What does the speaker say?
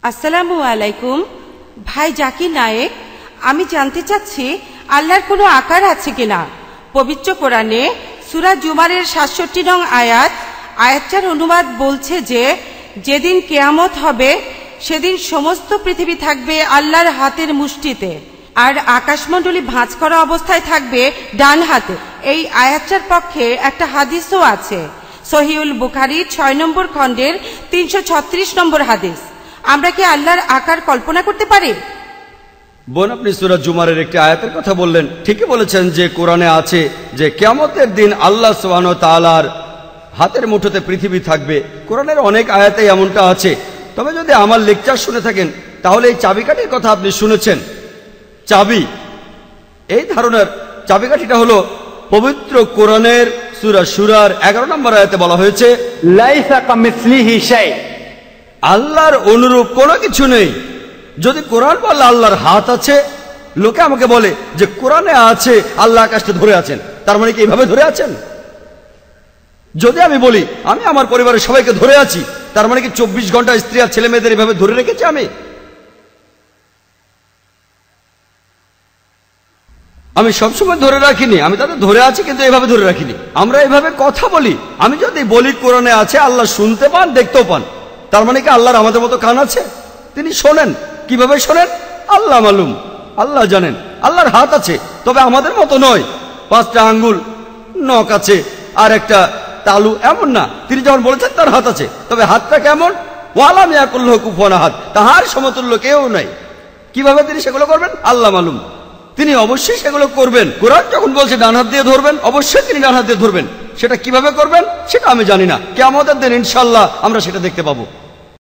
আসসালামু আলাইকুম ভাই জাকির নায়েক, আমি জানতে চাচ্ছি আল্লাহর কোনো আকার আছে কিনা। পবিত্র কোরআনে সূরা জুমারের ৬৭ নং আয়াতটার অনুবাদ বলছে যে যেদিন কিয়ামত হবে সেদিন সমস্ত পৃথিবী থাকবে আল্লাহর হাতের মুষ্টিতে, আর আকাশমণ্ডলী ভাঁজ করা অবস্থায় থাকবে ডান হাতে। এই আয়াতটার পক্ষে একটা হাদিসও আছে, সহিউল বুখারী ৬ নম্বর খণ্ডের ৩৩৬ নম্বর হাদিস। আমরা কি আল্লাহর আকার কল্পনা করতে পারি? বোন, আপনি সূরা জুমারের একটি আয়াতের কথা বললেন, ঠিকই বলেছেন যে কোরআনে আছে যে কিয়ামতের দিন আল্লাহ সুবহানাহু ওয়া তাআলার হাতের মুঠোতে পৃথিবী থাকবে। কোরআনের অনেক আয়াতে এমনটা আছে। তবে যদি আমার লেকচার শুনে থাকেন তাহলে এই চাবিকাঠির কথা আপনি শুনেছেন। চাবি, এই ধারণার চাবিকাঠিটা হলো পবিত্র কোরআনের সূরা শুরার 11 নম্বর আয়াতে বলা হয়েছে, লাইসা কামিসলিহি শাই, আল্লাহর অনুরূপ কোনো কিছু নেই। যদি কোরআন বলে আল্লাহর হাত আছে, লোকে আমাকে বলে যে কোরআনে আছে আল্লাহ আকাশটা ধরে আছেন, তার মানে কি এইভাবে ধরে আছেন? যদি আমি বলি আমি আমার পরিবারের সবাইকে ধরে আছি, তার মানে কি 24 ঘন্টা স্ত্রী আর ছেলে মেয়েদের এভাবে ধরে রেখেছি আমি সবসময় ধরে রাখিনি, আমি তাদের ধরে আছি কিন্তু এভাবে ধরে রাখিনি। আমরা এভাবে কথা বলি। আমি যদি বলি কোরআনে আছে আল্লাহ শুনতে পান, দেখতেও পান, তার মানে কি আল্লাহর আমাদের মতো কান আছে? তিনি শোনেন। কিভাবে শোনেন? আল্লাহ মালুম, আল্লাহ জানেন। আল্লাহর হাত আছে, তবে আমাদের মতো নয়। 5টা আঙ্গুল, নখ আছে আর একটা তালু, এমন না। তিনি যখন বলেছেন তার হাত আছে, তবে হাতটা কেমন? ওয়ালাম ইয়াকুল্লাহু কুফুয়ান আহাদ, তাহার সমতুল্য কেউ নাই। কিভাবে তিনি সেগুলো করবেন আল্লাহ মালুম। তিনি অবশ্যই সেগুলো করবেন। কোরআন যখন বলছে ডান হাত দিয়ে ধরবেন, অবশ্যই তিনি ডান হাত দিয়ে ধরবেন। সেটা কিভাবে করবেন সেটা আমি জানি না। কিয়ামতের দিন ইনশাআল্লাহ আমরা সেটা দেখতে পাবো।